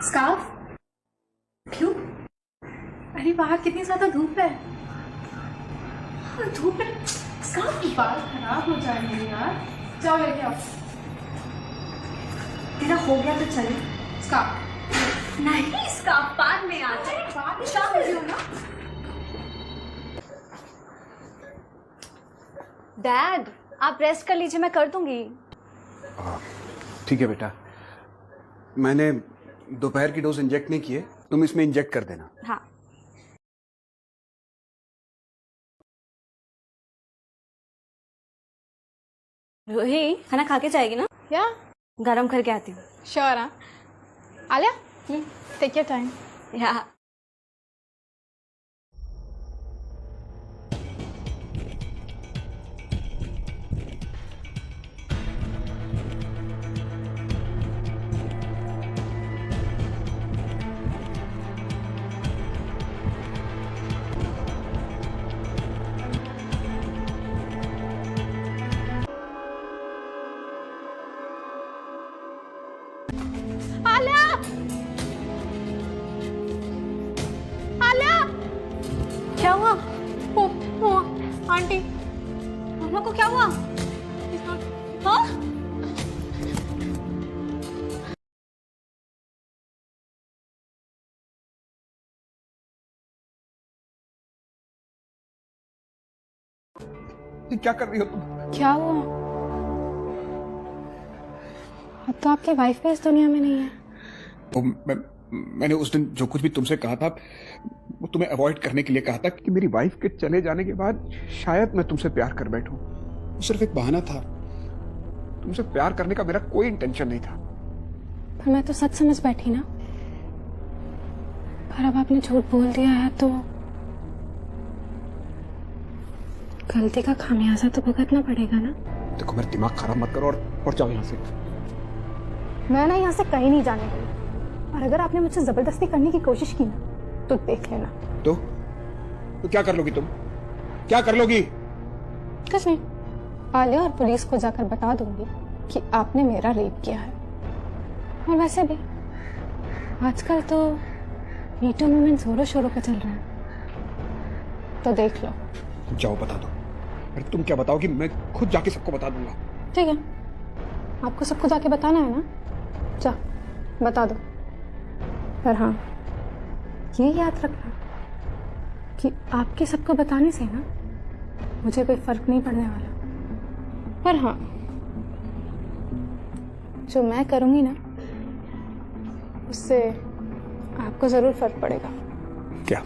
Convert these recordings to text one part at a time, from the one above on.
Scarf? क्यों? अरे बाहर कितनी ज्यादा धूप है। धूप में स्कार्फ? बाल खराब हो जाएंगे यार। जाओ लेके आओ। तेरा हो गया तो चले। स्कार्फ नहीं, स्कार्फ बाद में आ जाए। बाद में शाम में ना। डैड आप रेस्ट कर लीजिए, मैं कर दूंगी। ठीक है बेटा, मैंने दोपहर की डोज इंजेक्ट नहीं किए, तुम इसमें इंजेक्ट कर देना। हाँ। रूही खाना खा के जाएगी ना? या गरम करके आती हूँ। श्योर। हाँ आलिया, टेक योर टाइम। या आलिया, आलिया, क्या हुआ? ओ आंटी, मामा को क्या हुआ? हाँ? ये क्या कर रही हो तुम? क्या हुआ? अब तो आपकी वाइफ भी इस दुनिया में नहीं है। तो मैंने उस दिन जो कुछ भी तुमसे कहा था वो तुम्हें अवॉइड करने के लिए कहा था कि मेरी वाइफ के चले जाने के बाद शायद मैं तुमसे प्यार कर बैठूं। वो सिर्फ एक बहाना था, तुमसे प्यार करने का मेरा कोई इंटेंशन नहीं था। पर मैं तो सच समझ बैठी ना। पर अब आपने झूठ बोल दिया है तो गलती का खामियाजा तो भुगतना पड़ेगा ना। देखो मेरा दिमाग खराब मत करो और जाओ यहाँ से। मैं ना यहाँ से कहीं नहीं जाने वाली, और अगर आपने मुझसे जबरदस्ती करने की कोशिश की ना तो देख लेना। तो क्या कर लोगी तुम? क्या कर लोगी? कुछ नहीं, आलिया और पुलिस को जाकर बता दूंगी कि आपने मेरा रेप किया है। और वैसे भी आजकल तो मीटू मूवमेंट जोरों शोरों पे चल रहा है, तो देख लो। जाओ बता दो। अरे तुम क्या बताओगी, मैं खुद जाके सबको बता दूंगा। ठीक है, आपको सबको जाके बताना है ना, जा बता दो। पर हाँ ये याद रखना कि आपके सबको बताने से ना मुझे कोई फर्क नहीं पड़ने वाला। पर हाँ जो मैं करूंगी ना उससे आपको जरूर फर्क पड़ेगा। क्या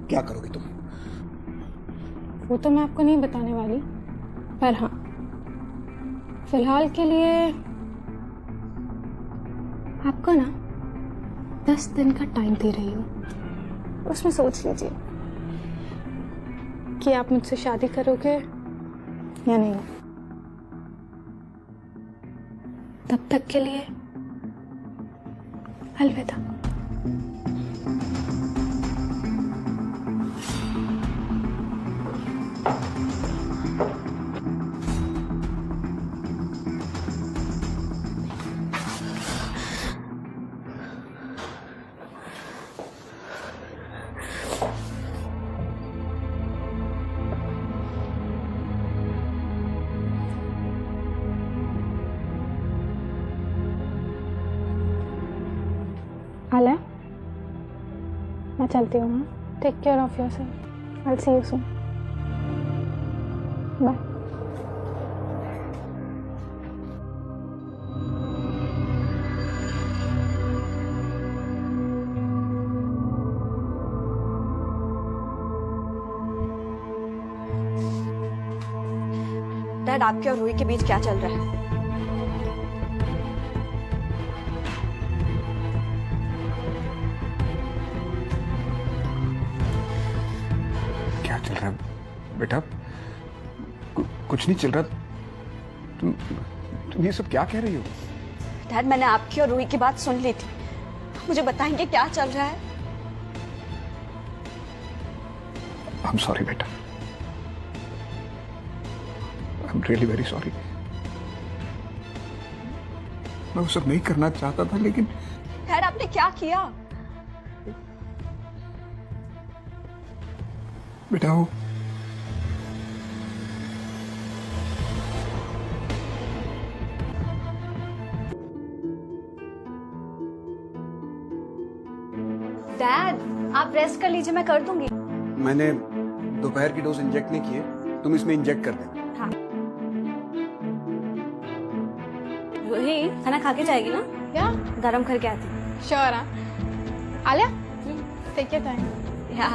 क्या करोगी तुम? वो तो मैं आपको नहीं बताने वाली, पर हाँ फिलहाल के लिए आपको ना 10 दिन का टाइम दे रही हूँ। उसमें सोच लीजिए कि आप मुझसे शादी करोगे या नहीं। तब तक के लिए अलविदा। आलिया, मैं चलती हूँ। Take care of yourself. I will see you soon. Bye. Dad आपके और रूही के बीच क्या चल रहा है? क्या चल रहा है बेटा? कुछ नहीं चल रहा। तुम ये सब क्या कह रही हो? डैड मैंने आपकी और रूही की बात सुन ली थी, मुझे बताएंगे क्या चल रहा है? I'm sorry बेटा, I'm really very sorry। मैं वो सब नहीं करना चाहता था, लेकिन डैड आपने क्या किया? बेटा वो डैड आप रेस्ट कर लीजिए, मैं कर दूंगी। मैंने दोपहर की डोज इंजेक्ट नहीं किए, तुम इसमें इंजेक्ट कर देना। हाँ। रूही खाना खा के जाएगी ना? या गरम करके आती। श्योर। हाँ आलिया, टेक योर टाइम। या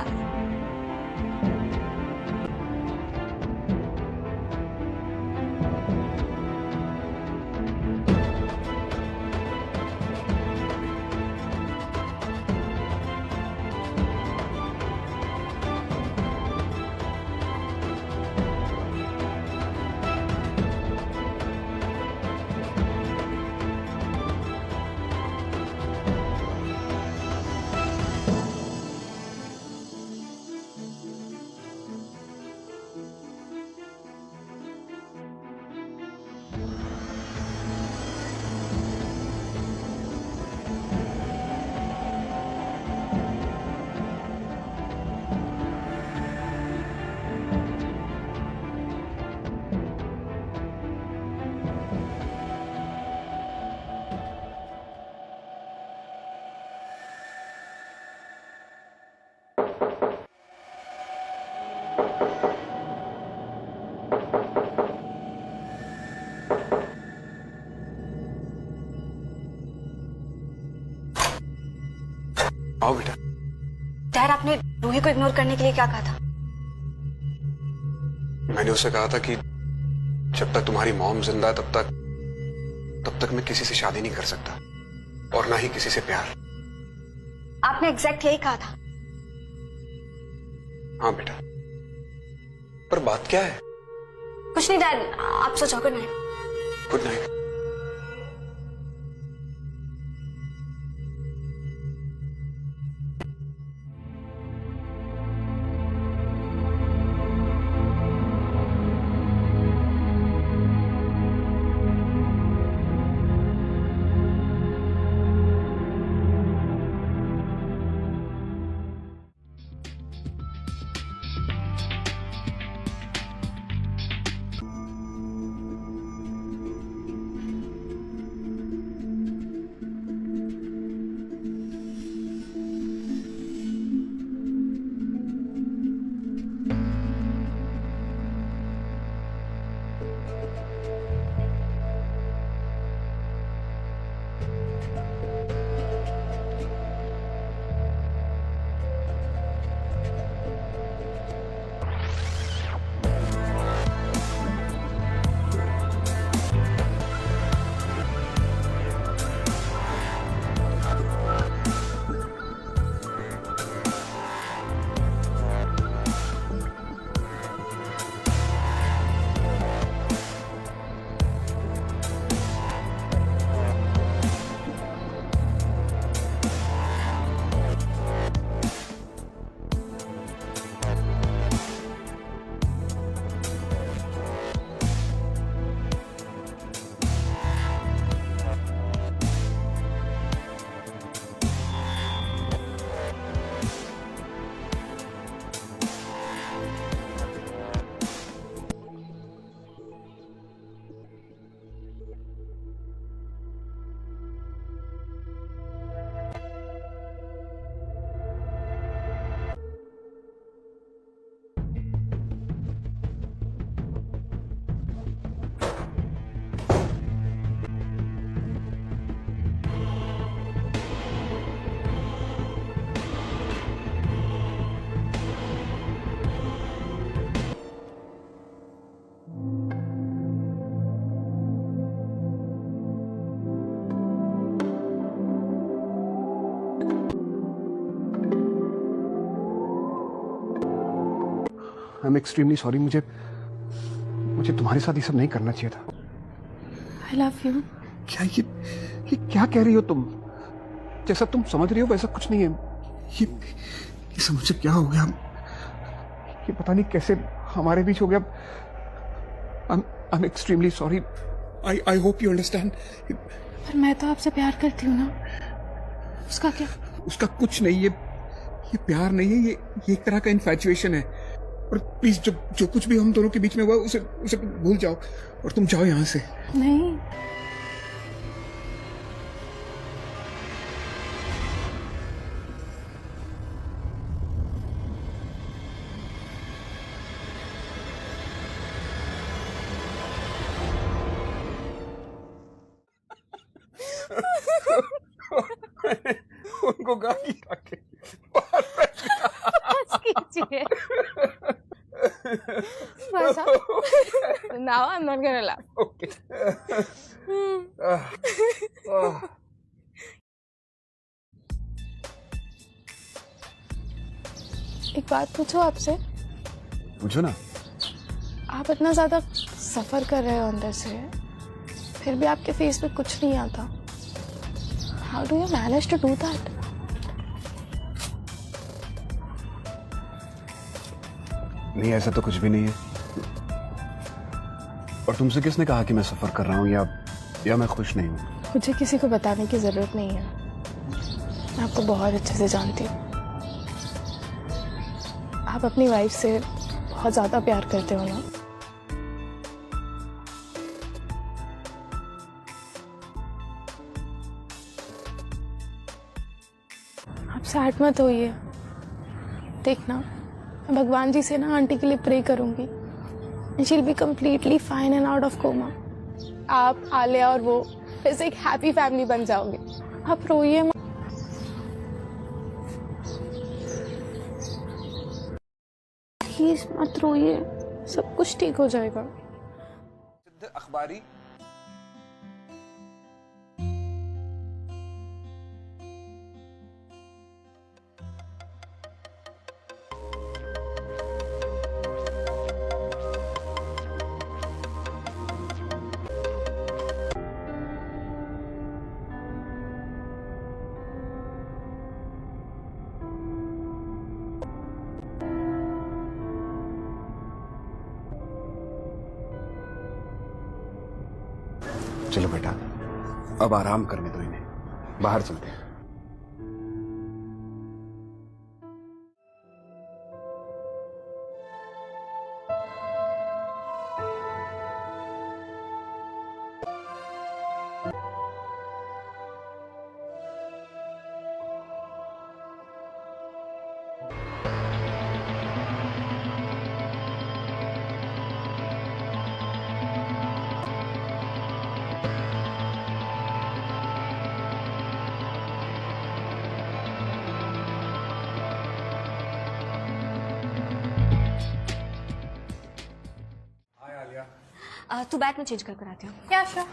आओ बेटा। डैड आपने रूही को इग्नोर करने के लिए क्या कहा था? मैंने उसे कहा था कि जब तक तुम्हारी मॉम जिंदा है तब तक मैं किसी से शादी नहीं कर सकता और ना ही किसी से प्यार। आपने एग्जैक्ट यही कहा था। हाँ बेटा, पर बात क्या है? कुछ नहीं डैड, आप सो जाओ। Good night. Good night. I am extremely sorry. मुझे तुम्हारे साथ ये सब नहीं करना चाहिए था। I love you. क्या ये क्या कह रही हो तुम? जैसा तुम समझ रही हो वैसा कुछ नहीं है। ये सब मुझे क्या हो गया? ये पता नहीं कैसे हमारे बीच हो गया। I am extremely sorry. I hope you understand. पर मैं तो आपसे प्यार करती हूँ ना। उसका क्या? उसका कुछ नहीं, ये प्यार नहीं है, ये एक तरह का इन्फैचुएशन है। और प्लीज जो कुछ भी हम दोनों के बीच में हुआ उसे भूल जाओ और तुम जाओ यहाँ से। नहीं, उनको कहा कि ताकि कीजिए। बस now I'm not gonna laugh. Okay. एक बात पूछो आपसे? पूछो ना। आप इतना ज्यादा सफर कर रहे हो अंदर से, फिर भी आपके फेस पे कुछ नहीं आता। How do you manage to do that? नहीं, ऐसा तो कुछ भी नहीं है। और तुमसे किसने कहा कि मैं सफर कर रहा हूँ या मैं खुश नहीं हूँ? मुझे किसी को बताने की जरूरत नहीं है, मैं आपको बहुत अच्छे से जानती हूँ। आप अपनी वाइफ से बहुत ज्यादा प्यार करते हो ना? आप सैड मत होइए। देखना, मैं भगवान जी से ना आंटी के लिए प्रे करूंगी and she'll be completely fine and out of coma. आप, आलिया और वो फिर से एक हैप्पी फैमिली बन जाओगे। आप रोइए मत। प्लीज मत रोइए, सब कुछ ठीक हो जाएगा। अखबारी चलो बेटा, अब आराम करने दो इन्हें, बाहर चलते हैं। तू बैग में चेंज कर आती हूँ। क्या श्योर?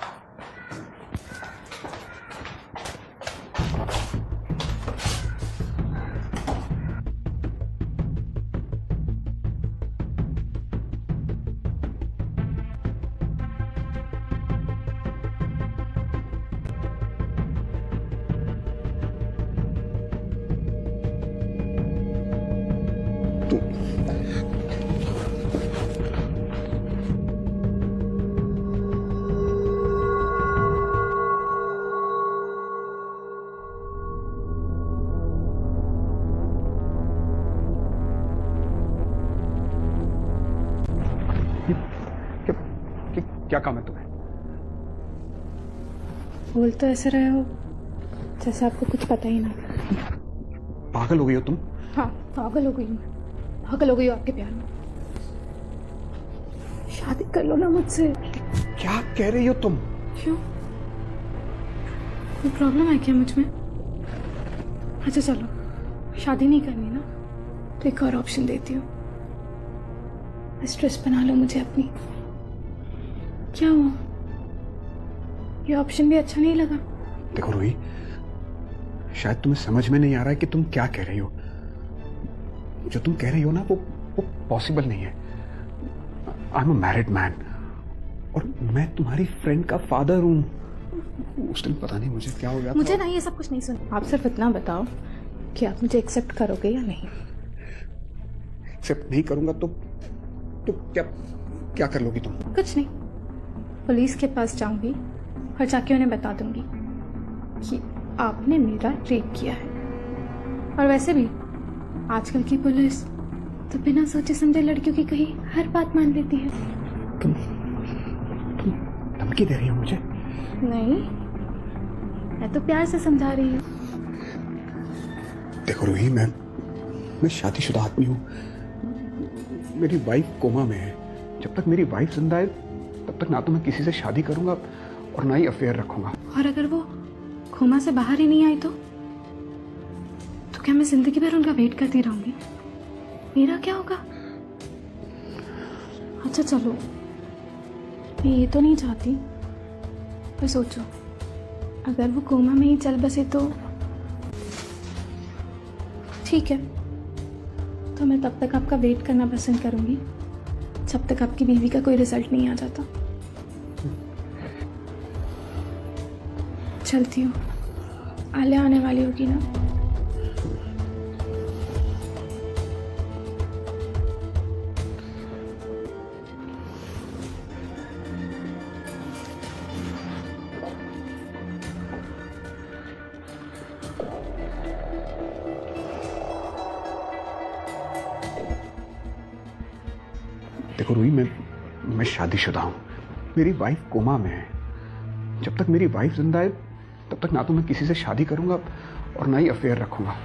क्या काम है तुम्हें? बोल तो ऐसे रहे हो जैसे आपको कुछ पता ही ना। पागल हो गई हो तुम? हाँ, पागल हो गई हूँ। पागल हो गई हो आपके प्यार में। शादी कर लो ना मुझसे। क्या कह रही हो तुम? क्यों? कोई प्रॉब्लम है क्या मुझ में? अच्छा चलो, शादी नहीं करनी ना तो एक और ऑप्शन देती हूँ। स्ट्रेस बना लो मुझे अपनी। क्या हुआ? ये ऑप्शन भी अच्छा नहीं लगा? देखो रूही, शायद तुम्हें समझ में नहीं आ रहा है कि तुम क्या कह रही हो। जो तुम कह रही हो ना वो पॉसिबल नहीं है। I am a married man और मैं तुम्हारी फ्रेंड का फादर हूँ। उस दिन पता नहीं मुझे क्या हो गया। मुझे ना ये सब कुछ नहीं सुन। आप सिर्फ इतना बताओ कि आप मुझे एक्सेप्ट करोगे या नहीं। एक्सेप्ट नहीं करूंगा तो क्या कर लोगी तुम? कुछ नहीं, पुलिस के पास जाऊंगी और जाके उन्हें बता दूंगी कि आपने मेरा रेप किया है। और वैसे भी आजकल की पुलिस तो बिना सोचे समझे लड़कियों की कही हर बात मान लेती है। तुम धमकी दे रही हो मुझे? नहीं, मैं तो प्यार से समझा रही हूँ। देखो रूही, मैं शादीशुदा आदमी हूँ। मेरी वाइफ कोमा में है। जब तक मेरी वाइफ जिंदा है तब तक ना तो मैं किसी से शादी करूंगा और ना ही अफेयर रखूंगा। और अगर वो कोमा से बाहर ही नहीं आई तो क्या मैं जिंदगी भर उनका वेट करती रहूंगी? मेरा क्या होगा? अच्छा चलो, मैं ये तो नहीं चाहती, पर सोचो अगर वो कोमा में ही चल बसे तो ठीक है, तो मैं तब तक आपका वेट करना पसंद करूंगी जब तक आपकी बीवी का कोई रिजल्ट नहीं आ जाता। चलती हूँ, आलिया आने वाली होगी ना। देखो रूही, मैं शादीशुदा हूँ। मेरी वाइफ कोमा में है। जब तक मेरी वाइफ जिंदा है तब तक ना तो मैं किसी से शादी करूंगा और ना ही अफेयर रखूंगा।